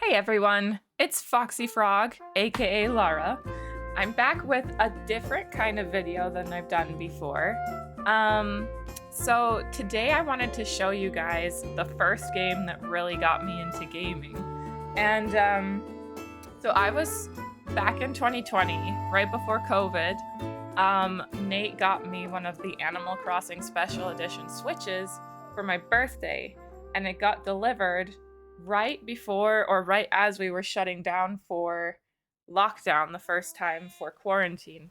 Hey everyone, it's Foxy Frog, aka Lara. I'm back with a different kind of video than I've done before. So today I wanted to show you guys the first game that really got me into gaming. And so I was back in 2020, right before COVID. Nate got me one of the Animal Crossing Special Edition Switches for my birthday, and it got delivered right before or right as we were shutting down for lockdown the first time for quarantine.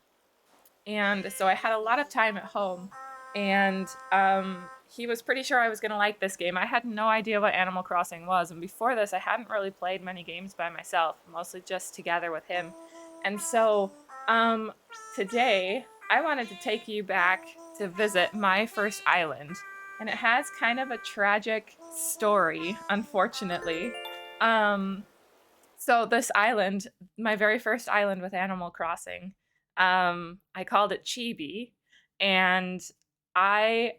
And so I had a lot of time at home, and he was pretty sure I was going to like this game. I had no idea what Animal Crossing was, and before this I hadn't really played many games by myself, mostly just together with him. And so today I wanted to take you back to visit my first island, and it has kind of a tragic story, unfortunately. So this island, my very first island with Animal Crossing, I called it Chibi, and I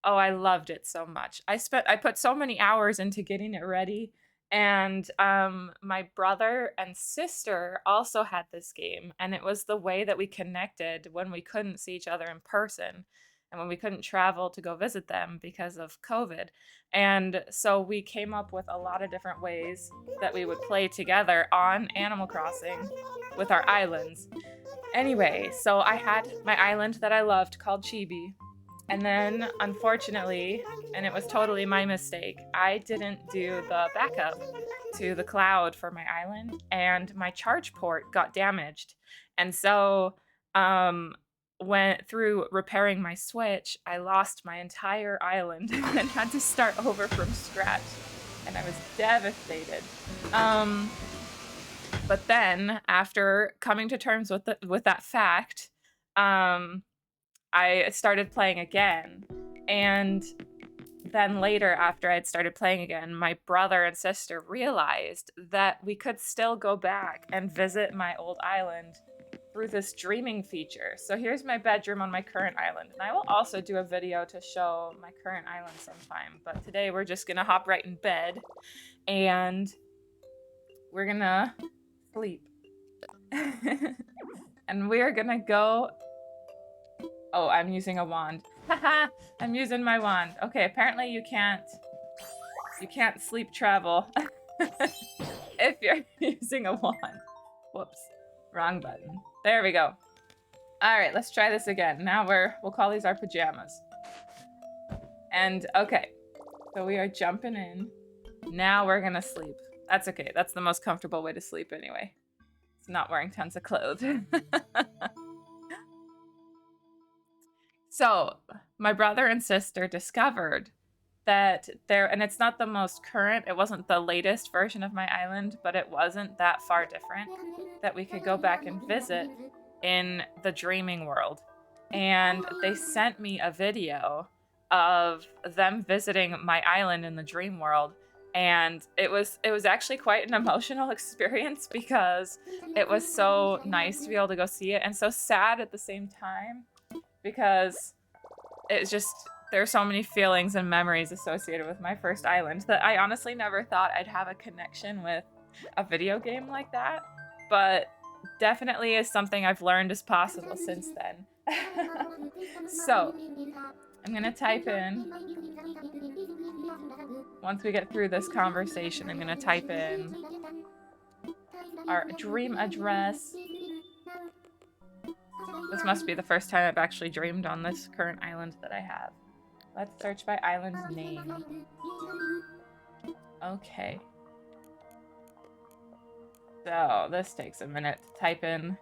I loved it so much. I put so many hours into getting it ready, and my brother and sister also had this game, and it was the way that we connected when we couldn't see each other in person and when we couldn't travel to go visit them because of COVID. And so we came up with a lot of different ways that we would play together on Animal Crossing with our islands. Anyway, so I had my island that I loved called Chibi. And then, unfortunately, and it was totally my mistake, I didn't do the backup to the cloud for my island, and my charge port got damaged. And so, went through repairing my Switch, I lost my entire island and had to start over from scratch. And I was devastated. But then, after coming to terms with that fact, I started playing again. And then later, after I'd started playing again, my brother and sister realized that we could still go back and visit my old island through this dreaming feature. So here's my bedroom on my current island. And I will also do a video to show my current island sometime. But today we're just gonna hop right in bed and we're gonna sleep. And we're gonna go. Oh, I'm using a wand. Haha, I'm using my wand. Okay, apparently you can't sleep travel if you're using a wand. Whoops, wrong button. There we go. All right, let's try this again. Now we'll call these our pajamas. And okay, so we are jumping in. Now we're gonna sleep. That's okay, that's the most comfortable way to sleep anyway. It's not wearing tons of clothes. So my brother and sister discovered that and it's not the most current, it wasn't the latest version of my island, but it wasn't that far different, that we could go back and visit in the dreaming world. And they sent me a video of them visiting my island in the dream world. And it was actually quite an emotional experience because it was so nice to be able to go see it and so sad at the same time, because it's just, there are so many feelings and memories associated with my first island that I honestly never thought I'd have a connection with a video game like that, but definitely is something I've learned is possible since then. So I'm gonna type in, once we get through this conversation, I'm gonna type in our dream address. This must be the first time I've actually dreamed on this current island that I have. Let's search by island's name. Okay. So this takes a minute to type in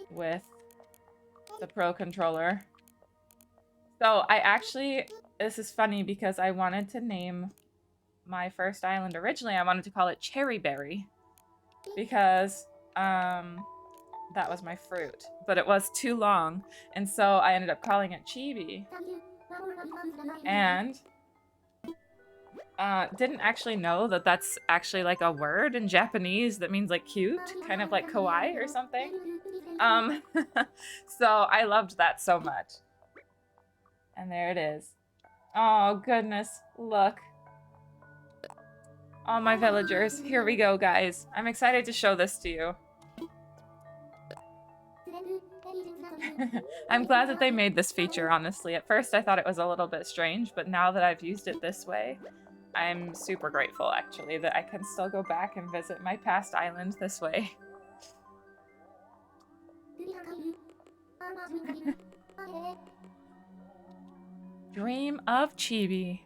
with the Pro Controller. So this is funny because I wanted to name my first island originally, I wanted to call it Cherry Berry because that was my fruit, but it was too long, and so I ended up calling it Chibi. And didn't actually know that that's actually like a word in Japanese that means like cute, kind of like kawaii or something. So I loved that so much. And there it is. Oh goodness, look. All my villagers. Here we go, guys. I'm excited to show this to you. I'm glad that they made this feature, honestly. At first I thought it was a little bit strange, but now that I've used it this way, I'm super grateful, actually, that I can still go back and visit my past island this way. Dream of Chibi.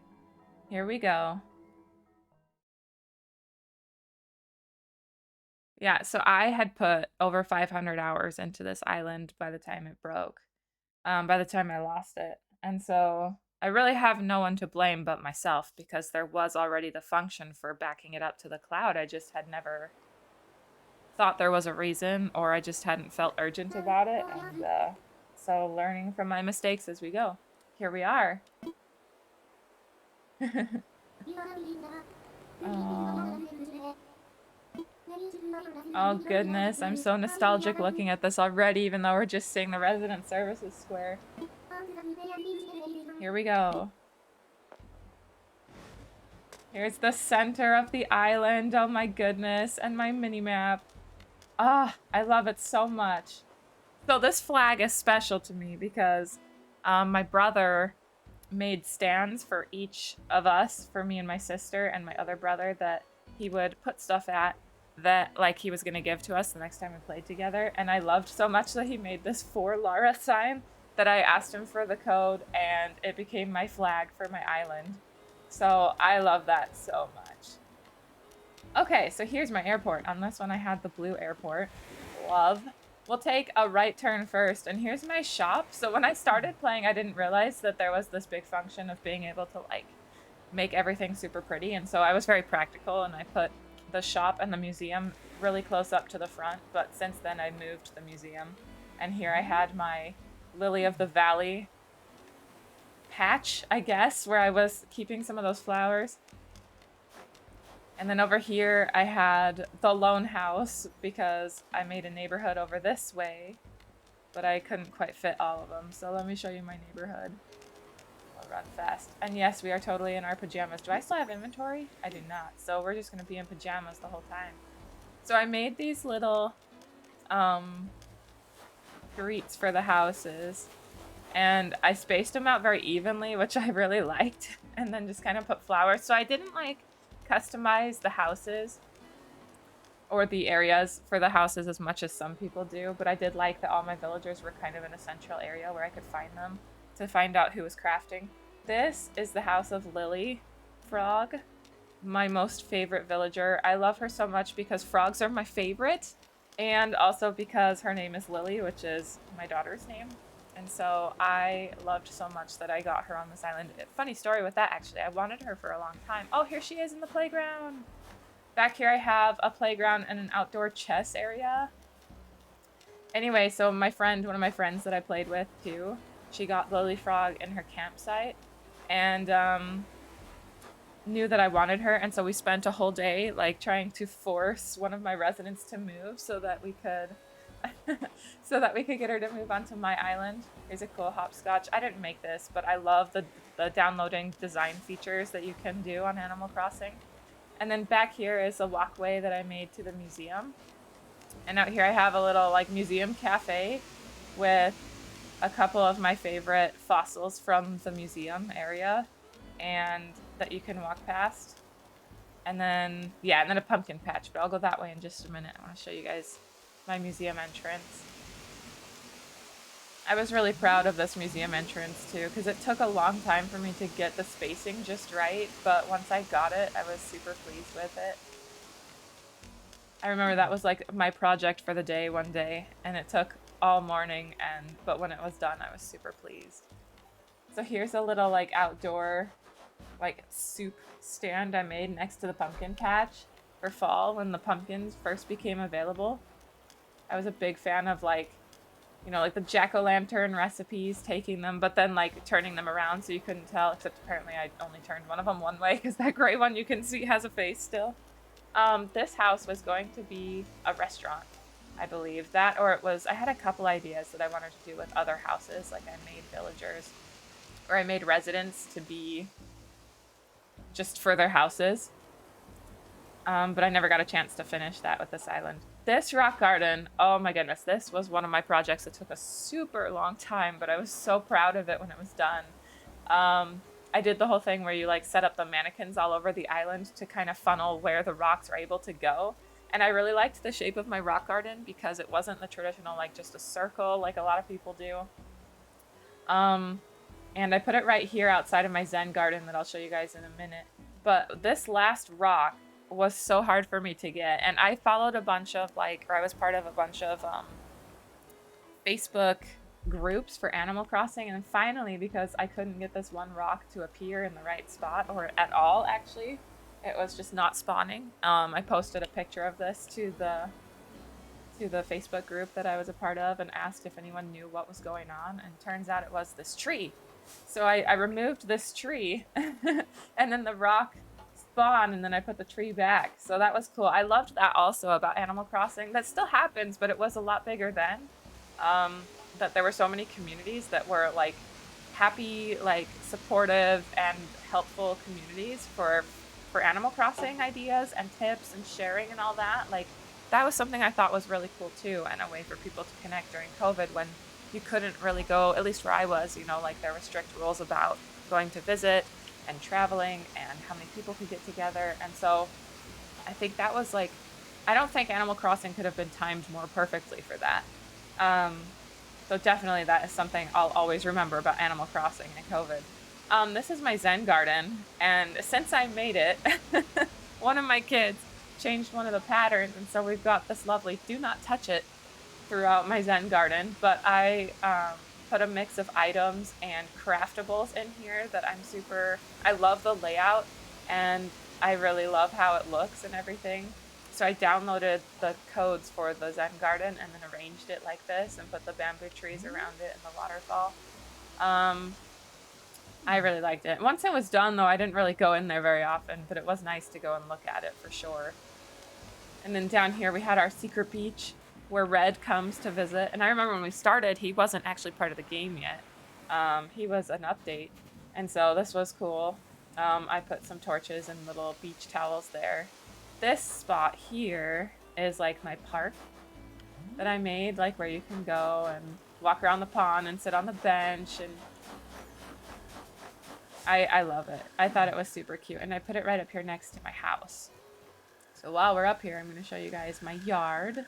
Here we go. Yeah, so I had put over 500 hours into this island by the time it broke, by the time I lost it. And so I really have no one to blame but myself, because there was already the function for backing it up to the cloud. I just had never thought there was a reason, or I just hadn't felt urgent about it. And so learning from my mistakes as we go. Here we are. Oh goodness, I'm so nostalgic looking at this already, even though we're just seeing the resident services square. Here we go. Here's the center of the island. Oh my goodness, and my mini-map. Ah, I love it so much. So this flag is special to me because my brother made stands for each of us, for me and my sister and my other brother, that he would put stuff at that like he was gonna give to us the next time we played together. And I loved so much that he made this for Lara sign that I asked him for the code, and it became my flag for my island. So I love that so much. Okay, so here's my airport. On this one I had the blue airport. Love. We'll take a right turn first, and here's my shop. So when I started playing, I didn't realize that there was this big function of being able to like make everything super pretty, and so I was very practical and I put the shop and the museum really close up to the front, but since then I moved the museum, and here I had my Lily of the Valley patch, I guess, where I was keeping some of those flowers. And then over here I had the lone house because I made a neighborhood over this way, but I couldn't quite fit all of them. So let me show you my neighborhood. I'll run fast. And yes, we are totally in our pajamas. Do I still have inventory? I do not. So we're just going to be in pajamas the whole time. So I made these little streets for the houses, and I spaced them out very evenly, which I really liked, and then just kind of put flowers. So I didn't like customize the houses or the areas for the houses as much as some people do, but I did like that all my villagers were kind of in a central area where I could find them to find out who was crafting. This is the house of Lily Frog, my most favorite villager. I love her so much because frogs are my favorite, and also because her name is Lily, which is my daughter's name. And so I loved so much that I got her on this island. Funny story with that, actually. I wanted her for a long time. Oh, here she is in the playground. Back here I have a playground and an outdoor chess area. Anyway, so my friend, one of my friends that I played with too, she got Lily Frog in her campsite and knew that I wanted her. And so we spent a whole day like trying to force one of my residents to move so that we could so that we could get her to move onto my island. Here's a cool hopscotch. I didn't make this, but I love the downloading design features that you can do on Animal Crossing. And then back here is a walkway that I made to the museum. And out here I have a little like museum cafe with a couple of my favorite fossils from the museum area and that you can walk past. And then, yeah, and then a pumpkin patch, but I'll go that way in just a minute. I want to show you guys my museum entrance. I was really proud of this museum entrance too, because it took a long time for me to get the spacing just right, but once I got it, I was super pleased with it. I remember that was like my project for the day one day, and it took all morning, but when it was done, I was super pleased. So here's a little like outdoor like soup stand I made next to the pumpkin patch for fall when the pumpkins first became available. I was a big fan of like, you know, like the jack-o'-lantern recipes, taking them, but then like turning them around so you couldn't tell, except apparently I only turned one of them one way because that gray one you can see has a face still. This house was going to be a restaurant, I believe. That, or it was, I had a couple ideas that I wanted to do with other houses, like I made villagers, or I made residents to be just for their houses. But I never got a chance to finish that with this island. This rock garden, oh my goodness, this was one of my projects that took a super long time, but I was so proud of it when it was done. I did the whole thing where you like set up the mannequins all over the island to kind of funnel where the rocks are able to go. And I really liked the shape of my rock garden because it wasn't the traditional, like just a circle like a lot of people do. Um, and I put it right here outside of my Zen garden that I'll show you guys in a minute. But this last rock was so hard for me to get. And I followed a bunch of like, or I was part of a bunch of Facebook groups for Animal Crossing. And finally, because I couldn't get this one rock to appear in the right spot or at all, actually, it was just not spawning. I posted a picture of this to the Facebook group that I was a part of and asked if anyone knew what was going on. And turns out it was this tree. So I removed this tree and then the rock spawned and then I put the tree back. So that was cool. I loved that also about Animal Crossing. That still happens, but it was a lot bigger then. That there were so many communities that were like happy, like supportive and helpful communities for Animal Crossing ideas and tips and sharing and all that. Like that was something I thought was really cool too, and a way for people to connect during COVID when you couldn't really go, at least where I was, you know, like there were strict rules about going to visit and traveling and how many people could get together. And so I think that was like, I don't think Animal Crossing could have been timed more perfectly for that. Um, so definitely that is something I'll always remember about Animal Crossing and COVID. This is my Zen garden, and since I made it, one of my kids changed one of the patterns, and so we've got this lovely "do not touch it" throughout my Zen garden. But I put a mix of items and craftables in here that I love the layout, and I really love how it looks and everything. So I downloaded the codes for the Zen garden and then arranged it like this and put the bamboo trees around it and the waterfall. Um, I really liked it. Once it was done, though, I didn't really go in there very often, but it was nice to go and look at it for sure. And then down here we had our secret beach where Red comes to visit. And I remember when we started, he wasn't actually part of the game yet. He was an update. And so this was cool. I put some torches and little beach towels there. This spot here is like my park that I made, like where you can go and walk around the pond and sit on the bench, and I love it. I thought it was super cute, and I put it right up here next to my house. So while we're up here, I'm going to show you guys my yard.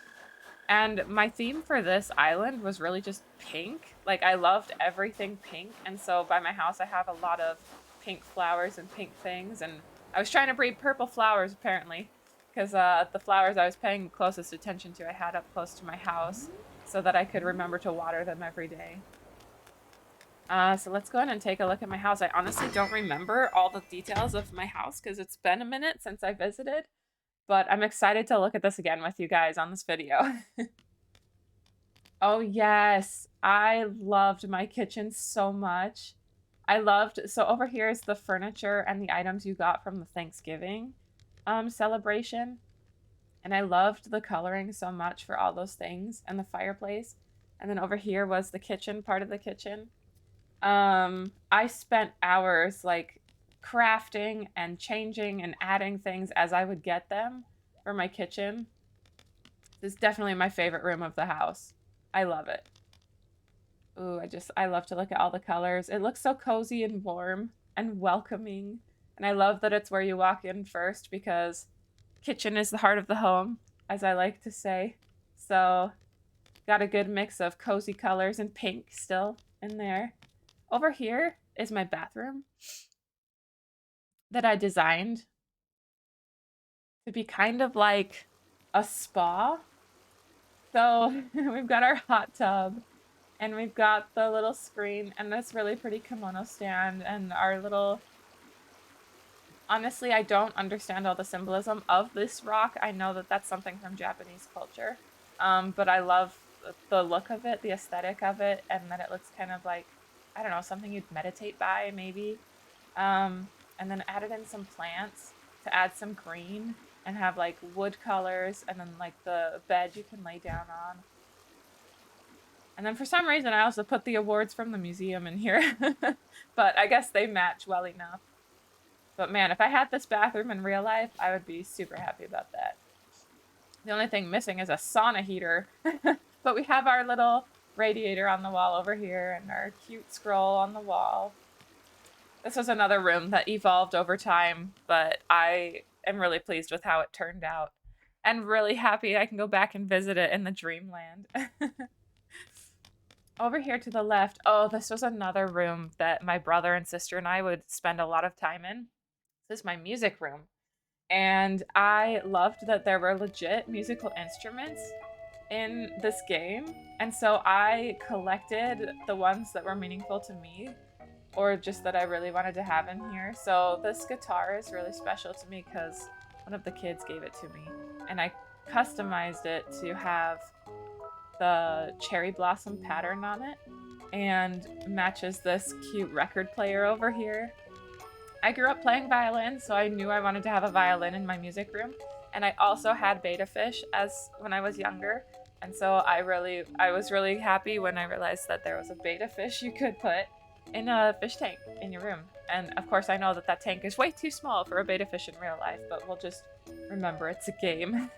And my theme for this island was really just pink. Like I loved everything pink, and so by my house I have a lot of pink flowers and pink things, and I was trying to breed purple flowers apparently, because the flowers I was paying closest attention to I had up close to my house so that I could remember to water them every day. So let's go ahead and take a look at my house. I honestly don't remember all the details of my house because it's been a minute since I visited, but I'm excited to look at this again with you guys on this video. Oh yes, I loved my kitchen so much. So over here is the furniture and the items you got from the Thanksgiving celebration. And I loved the coloring so much for all those things and the fireplace. And then over here was the kitchen, part of the kitchen. I spent hours like crafting and changing and adding things as I would get them for my kitchen. This is definitely my favorite room of the house. I love it. Ooh, I love to look at all the colors. It looks so cozy and warm and welcoming. And I love that it's where you walk in first because kitchen is the heart of the home, as I like to say. So got a good mix of cozy colors and pink still in there. Over here is my bathroom that I designed to be kind of like a spa. So we've got our hot tub and we've got the little screen and this really pretty kimono stand and our little... Honestly, I don't understand all the symbolism of this rock. I know that that's something from Japanese culture, but I love the look of it, the aesthetic of it, and that it looks kind of like, I don't know, something you'd meditate by, maybe. And then added in some plants to add some green and have like wood colors, and then like the bed you can lay down on. And then for some reason I also put the awards from the museum in here, but I guess they match well enough. But man, if I had this bathroom in real life, I would be super happy about that. The only thing missing is a sauna heater. But we have our little radiator on the wall over here and our cute scroll on the wall. This was another room that evolved over time, but I am really pleased with how it turned out. And really happy I can go back and visit it in the dreamland. Over here to the left, oh, this was another room that my brother and sister and I would spend a lot of time in. This is my music room. And I loved that there were legit musical instruments in this game. And so I collected the ones that were meaningful to me or just that I really wanted to have in here. So this guitar is really special to me because one of the kids gave it to me. And I customized it to have the cherry blossom pattern on it and matches this cute record player over here. I grew up playing violin, so I knew I wanted to have a violin in my music room. And I also had betta fish as when I was younger. And so I was really happy when I realized that there was a betta fish you could put in a fish tank in your room. And of course I know that that tank is way too small for a betta fish in real life, but we'll just remember it's a game.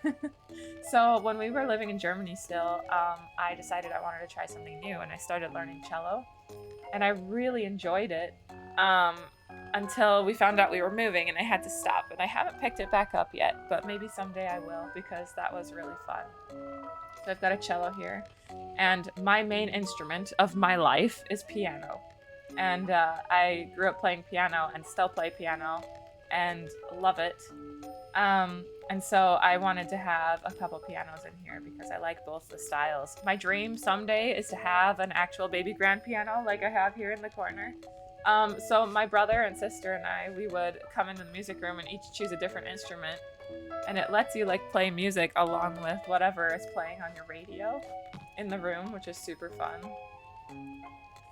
So when we were living in Germany still, I decided I wanted to try something new and I started learning cello. And I really enjoyed it until we found out we were moving and I had to stop. And I haven't picked it back up yet, but maybe someday I will because that was really fun. So I've got a cello here. And my main instrument of my life is piano. And I grew up playing piano and still play piano and love it. And so I wanted to have a couple pianos in here because I like both the styles. My dream someday is to have an actual baby grand piano like I have here in the corner. So my brother and sister and I, we would come into the music room and each choose a different instrument. And it lets you like play music along with whatever is playing on your radio in the room, which is super fun.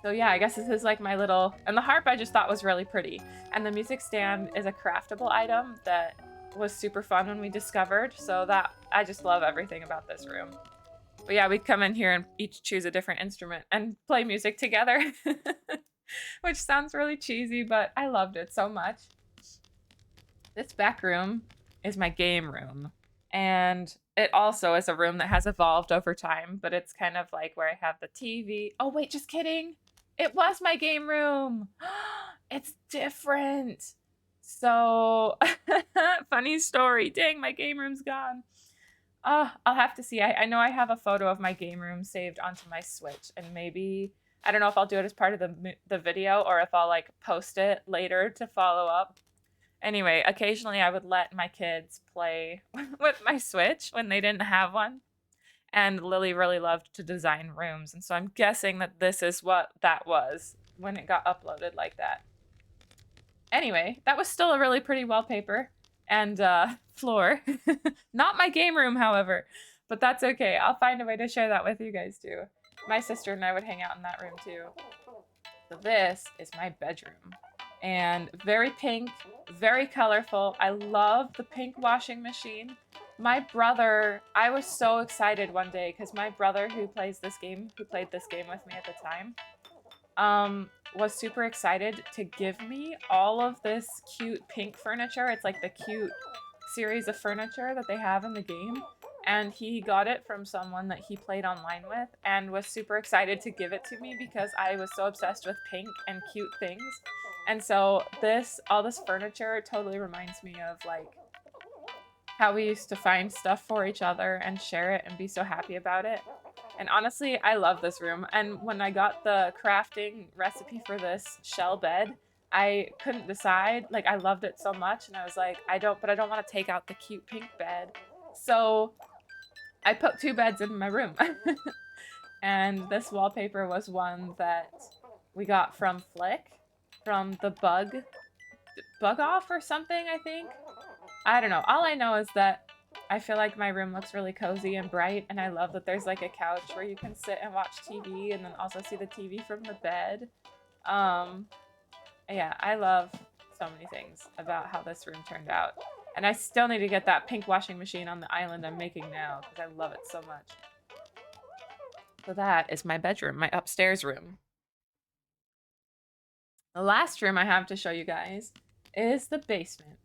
So yeah, I guess this is like my little... And the harp I just thought was really pretty. And the music stand is a craftable item that was super fun when we discovered. So that I just love everything about this room. But yeah, we'd come in here and each choose a different instrument and play music together. Which sounds really cheesy, but I loved it so much. This back room is my game room. And it also is a room that has evolved over time, but it's kind of like where I have the TV. Oh wait, just kidding. It was my game room. It's different. So, funny story. Dang, my game room's gone. Oh, I'll have to see. I know I have a photo of my game room saved onto my Switch, and maybe, I don't know if I'll do it as part of the video or if I'll like post it later to follow up. Anyway, occasionally I would let my kids play with my Switch when they didn't have one. And Lily really loved to design rooms. And so I'm guessing that this is what that was when it got uploaded like that. Anyway, that was still a really pretty wallpaper and floor. Not my game room, however. But that's okay. I'll find a way to share that with you guys too. My sister and I would hang out in that room too. So this is my bedroom. And very pink, very colorful. I love the pink washing machine. My brother, I was so excited one day because my brother who played this game with me at the time, was super excited to give me all of this cute pink furniture. It's like the cute series of furniture that they have in the game. And he got it from someone that he played online with and was super excited to give it to me because I was so obsessed with pink and cute things. And so all this furniture totally reminds me of like how we used to find stuff for each other and share it and be so happy about it. And honestly, I love this room. And when I got the crafting recipe for this shell bed, I couldn't decide. Like, I loved it so much. And I was like, I don't want to take out the cute pink bed. So I put 2 beds in my room. And this wallpaper was one that we got from Flick, from the Bug Off or something, I think. I don't know. All I know is that I feel like my room looks really cozy and bright, and I love that there's like a couch where you can sit and watch TV and then also see the TV from the bed. Yeah, I love so many things about how this room turned out. And I still need to get that pink washing machine on the island I'm making now because I love it so much. So that is my bedroom, my upstairs room. The last room I have to show you guys is the basement.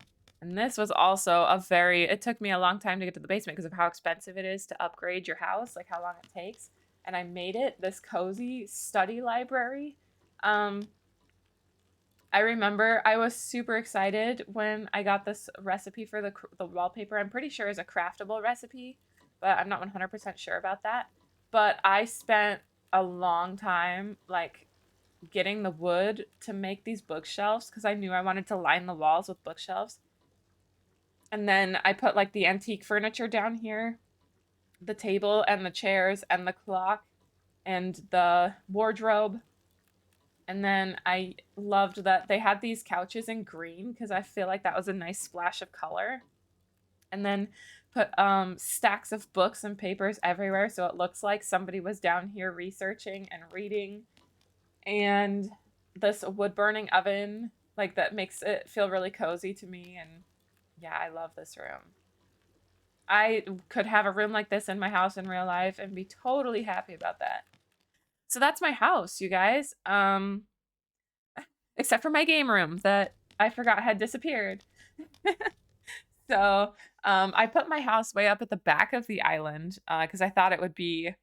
And this was also it took me a long time to get to the basement because of how expensive it is to upgrade your house, like how long it takes. And I made it this cozy study library. Um, I remember I was super excited when I got this recipe for the wallpaper. I'm pretty sure it's a craftable recipe, but I'm not 100% sure about that. But I spent a long time like getting the wood to make these bookshelves because I knew I wanted to line the walls with bookshelves. And then I put like the antique furniture down here, the table and the chairs and the clock and the wardrobe. And then I loved that they had these couches in green because I feel like that was a nice splash of color. And then put stacks of books and papers everywhere so it looks like somebody was down here researching and reading. And this wood burning oven, like that makes it feel really cozy to me. And yeah, I love this room. I could have a room like this in my house in real life and be totally happy about that. So that's my house, you guys. Except for my game room that I forgot had disappeared. So I put my house way up at the back of the island because I thought it would be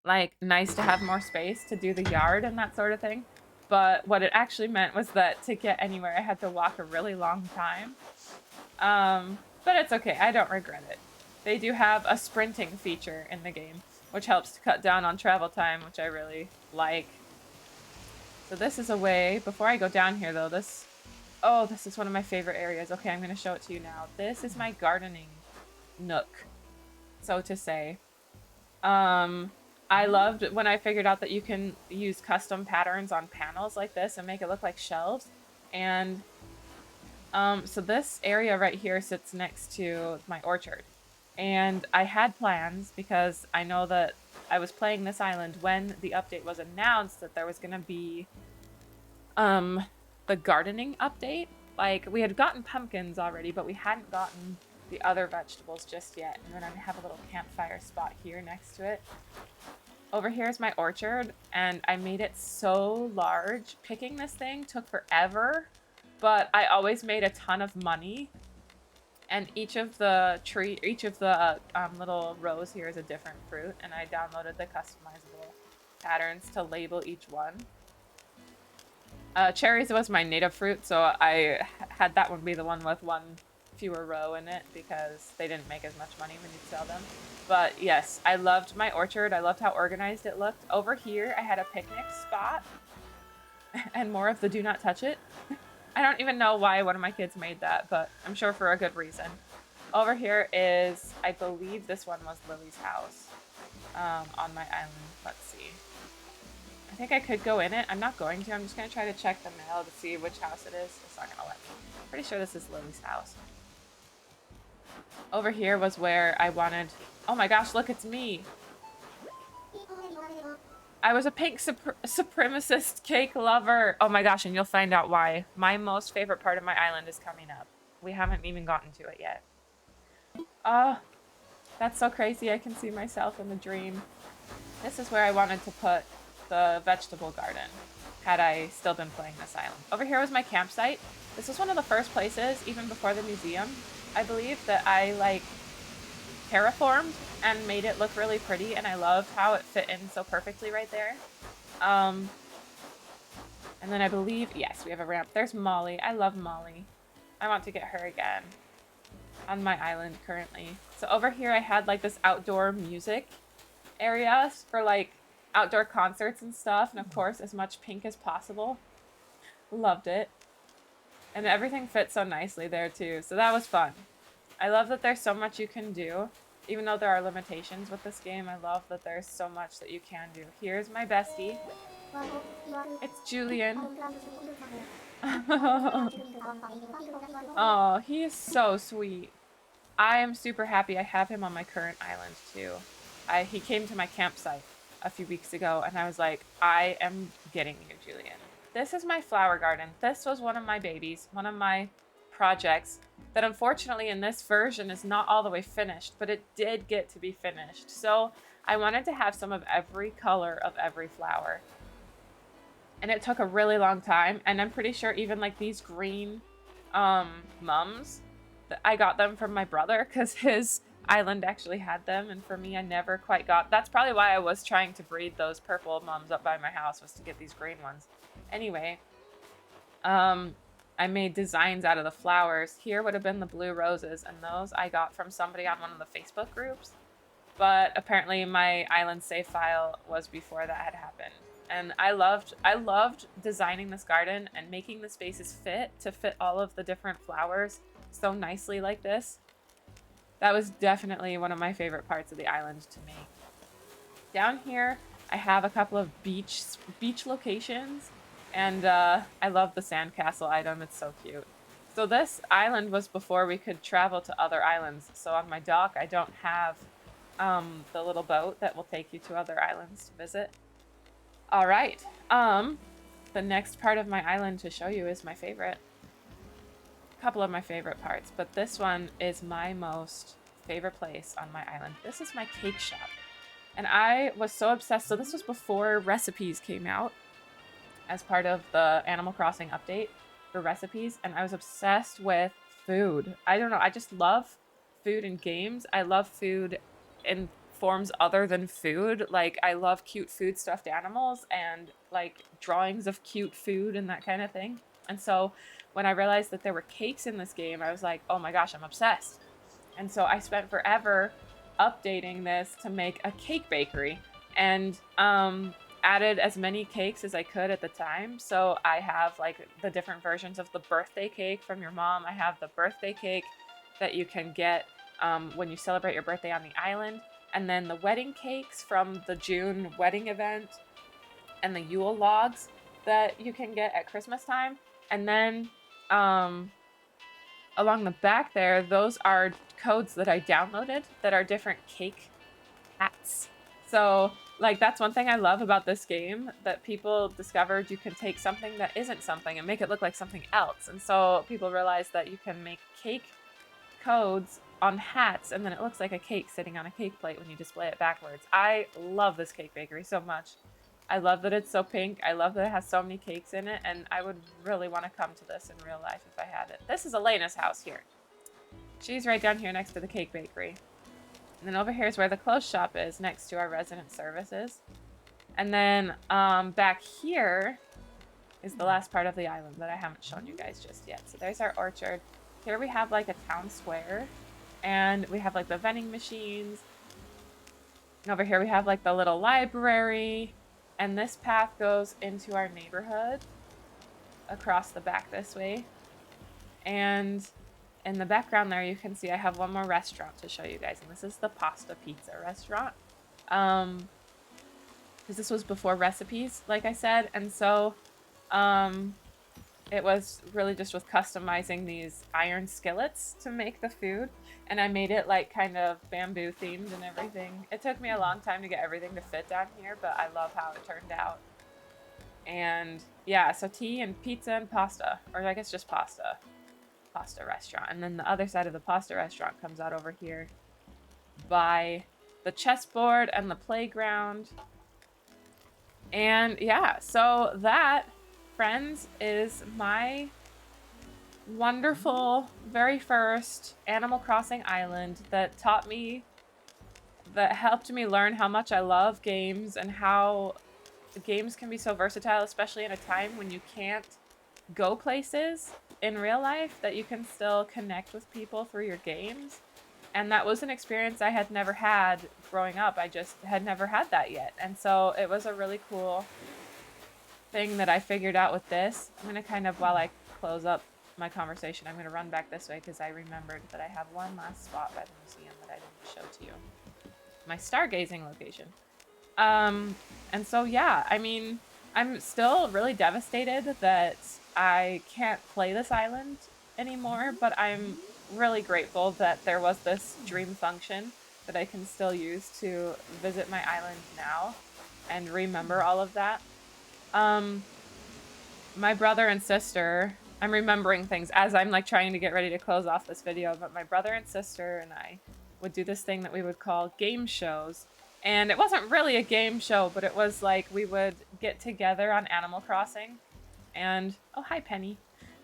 like nice to have more space to do the yard and that sort of thing. But what it actually meant was that to get anywhere, I had to walk a really long time. But it's okay. I don't regret it. They do have a sprinting feature in the game, which helps to cut down on travel time, which I really like. So this is a way, before I go down here though, this is one of my favorite areas. Okay, I'm going to show it to you now. This is my gardening nook, so to say. I loved when I figured out that you can use custom patterns on panels like this and make it look like shelves. And so this area right here sits next to my orchard. And I had plans because I know that I was playing this island when the update was announced that there was going to be the gardening update. Like, we had gotten pumpkins already, but we hadn't gotten the other vegetables just yet. And then I have a little campfire spot here next to it. Over here is my orchard, and I made it so large. Picking this thing took forever, but I always made a ton of money. And each of the little rows here is a different fruit, and I downloaded the customizable patterns to label each one. Cherries was my native fruit, so I had that one be the one with one fewer row in it because they didn't make as much money when you sell them. But yes, I loved my orchard. I loved how organized it looked. Over here, I had a picnic spot and more of the do not touch it. I don't even know why one of my kids made that, but I'm sure for a good reason. Over here is, I believe this one was Lily's house on my island. Let's see. I think I could go in it. I'm not going to. I'm just going to try to check the mail to see which house it is. It's not going to let me. I'm pretty sure this is Lily's house. Over here was where I wanted... Oh my gosh, look, it's me. I was a pink supremacist cake lover. Oh my gosh, and you'll find out why. My most favorite part of my island is coming up. We haven't even gotten to it yet. Oh, that's so crazy. I can see myself in the dream. This is where I wanted to put the vegetable garden had I still been playing this island. Over here was my campsite. This was one of the first places, even before the museum, I believe, that I like terraformed and made it look really pretty, and I loved how it fit in so perfectly right there. And then I believe, yes, we have a ramp. There's Molly. I love Molly. I want to get her again on my island currently. So over here I had like this outdoor music area for like outdoor concerts and stuff, and of course as much pink as possible. Loved it. And everything fits so nicely there too, so that was fun. I love that there's so much you can do. Even though there are limitations with this game, I love that there's so much that you can do. Here's my bestie. It's Julian. Oh, he is so sweet. I am super happy I have him on my current island too. He came to my campsite a few weeks ago, and I was like, I am getting you, Julian. This is my flower garden. This was one of my babies, one of my projects that unfortunately in this version is not all the way finished, but it did get to be finished. So I wanted to have some of every color of every flower. And it took a really long time, and I'm pretty sure even like these green mums. I got them from my brother because his island actually had them, and for me, I never quite got. That's probably why I was trying to breed those purple mums up by my house, was to get these green ones. Anyway, I made designs out of the flowers. Here would have been the blue roses, and those I got from somebody on one of the Facebook groups. But apparently my island save file was before that had happened. And I loved designing this garden and making the spaces fit all of the different flowers so nicely like this. That was definitely one of my favorite parts of the island to make. Down here, I have a couple of beach locations, and I love the sandcastle item. It's so cute. So this island was before we could travel to other islands. So on my dock, I don't have the little boat that will take you to other islands to visit. All right. The next part of my island to show you is my favorite. A couple of my favorite parts, but this one is my most favorite place on my island. This is my cake shop. And I was so obsessed. So this was before recipes came out as part of the Animal Crossing update for recipes. And I was obsessed with food. I don't know. I just love food in games. I love food in forms other than food. Like, I love cute food stuffed animals and like drawings of cute food and that kind of thing. And so when I realized that there were cakes in this game, I was like, oh my gosh, I'm obsessed. And so I spent forever updating this to make a cake bakery, and added as many cakes as I could at the time. So I have like the different versions of the birthday cake from your mom. I have the birthday cake that you can get when you celebrate your birthday on the island, and then the wedding cakes from the June wedding event, and the Yule logs that you can get at Christmas time. And then along the back there, those are codes that I downloaded that are different cake hats. So like, that's one thing I love about this game, that people discovered you can take something that isn't something and make it look like something else. And so people realized that you can make cake codes on hats, and then it looks like a cake sitting on a cake plate when you display it backwards. I love this cake bakery so much. I love that it's so pink. I love that it has so many cakes in it, and I would really want to come to this in real life if I had it. This is Elena's house here. She's right down here next to the cake bakery. And then over here is where the clothes shop is, next to our resident services. And then back here is the last part of the island that I haven't shown you guys just yet. So there's our orchard. Here we have like a town square, and we have like the vending machines. And over here we have like the little library. And this path goes into our neighborhood across the back this way. And in the background there, you can see I have one more restaurant to show you guys. And this is the Pasta Pizza restaurant. Because this was before recipes, like I said. And so it was really just with customizing these iron skillets to make the food. And I made it like kind of bamboo themed and everything. It took me a long time to get everything to fit down here, but I love how it turned out. And yeah, so tea and pizza and pasta, or I guess just pasta restaurant. And then the other side of the pasta restaurant comes out over here by the chessboard and the playground. And yeah, so that, friends, is my wonderful very first Animal Crossing island that helped me learn how much I love games and how the games can be so versatile, especially in a time when you can't go places in real life, that you can still connect with people through your games. And that was an experience I had never had growing up. I just had never had that yet. And so it was a really cool thing that I figured out with this. I'm going to kind of, while I close up my conversation, I'm going to run back this way because I remembered that I have one last spot by the museum that I didn't show to you. My stargazing location. And so, yeah, I mean, I'm still really devastated that I can't play this island anymore, but I'm really grateful that there was this dream function that I can still use to visit my island now and remember all of that. My brother and sister, I'm remembering things as I'm like trying to get ready to close off this video, but my brother and sister and I would do this thing that we would call game shows. And it wasn't really a game show, but it was like we would get together on Animal Crossing and, oh, hi, Penny.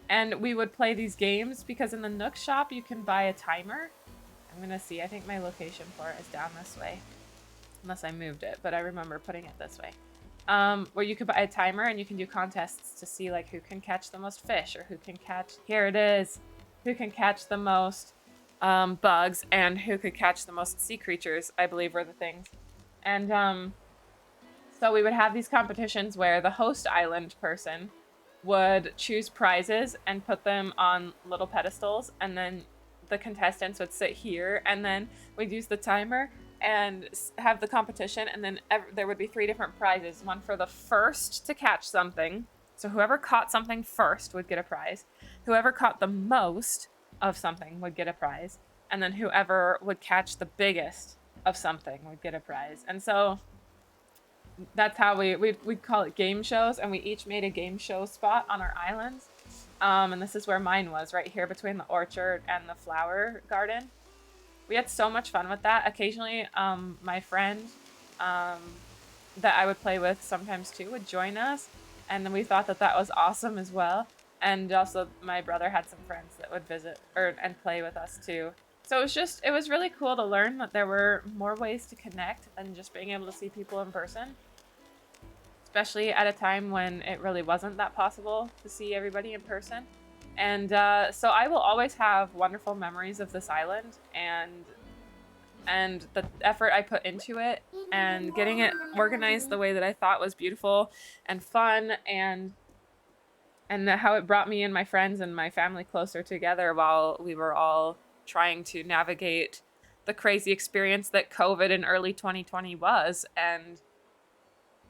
And we would play these games because in the Nook shop you can buy a timer. I'm gonna see, I think my location for it is down this way. Unless I moved it, but I remember putting it this way. Where you could buy a timer and you can do contests to see like who can catch the most fish or who can catch, here it is, who can catch the most bugs and who could catch the most sea creatures, I believe were the things. And so we would have these competitions where the host island person would choose prizes and put them on little pedestals, and then the contestants would sit here, and then we'd use the timer and have the competition, and then there would be 3 different prizes. One for the first to catch something. So whoever caught something first would get a prize. Whoever caught the most of something would get a prize. And then whoever would catch the biggest of something would get a prize. And so that's how we'd call it game shows, and we each made a game show spot on our islands. And this is where mine was, right here between the orchard and the flower garden. We had so much fun with that. Occasionally, my friend that I would play with sometimes too would join us, and then we thought that that was awesome as well. And also my brother had some friends that would visit and play with us too. So it was really cool to learn that there were more ways to connect than just being able to see people in person. Especially at a time when it really wasn't that possible to see everybody in person. And so I will always have wonderful memories of this island and the effort I put into it and getting it organized the way that I thought was beautiful and fun, and how it brought me and my friends and my family closer together while we were all trying to navigate the crazy experience that COVID in early 2020 was. And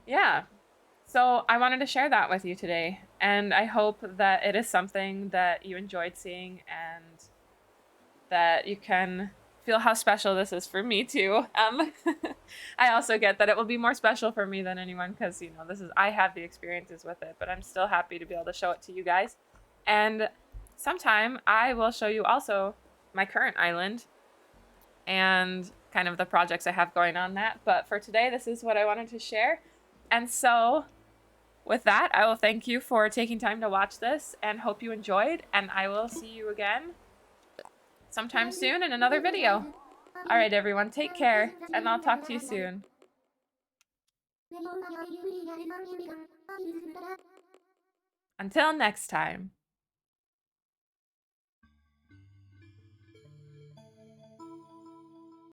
yeah. So I wanted to share that with you today, and I hope that it is something that you enjoyed seeing and that you can feel how special this is for me too. I also get that it will be more special for me than anyone because, you know, I have the experiences with it, but I'm still happy to be able to show it to you guys. And sometime I will show you also my current island and kind of the projects I have going on that. But for today, this is what I wanted to share. And so with that, I will thank you for taking time to watch this and hope you enjoyed, and I will see you again sometime soon in another video. All right, everyone, take care, and I'll talk to you soon. Until next time.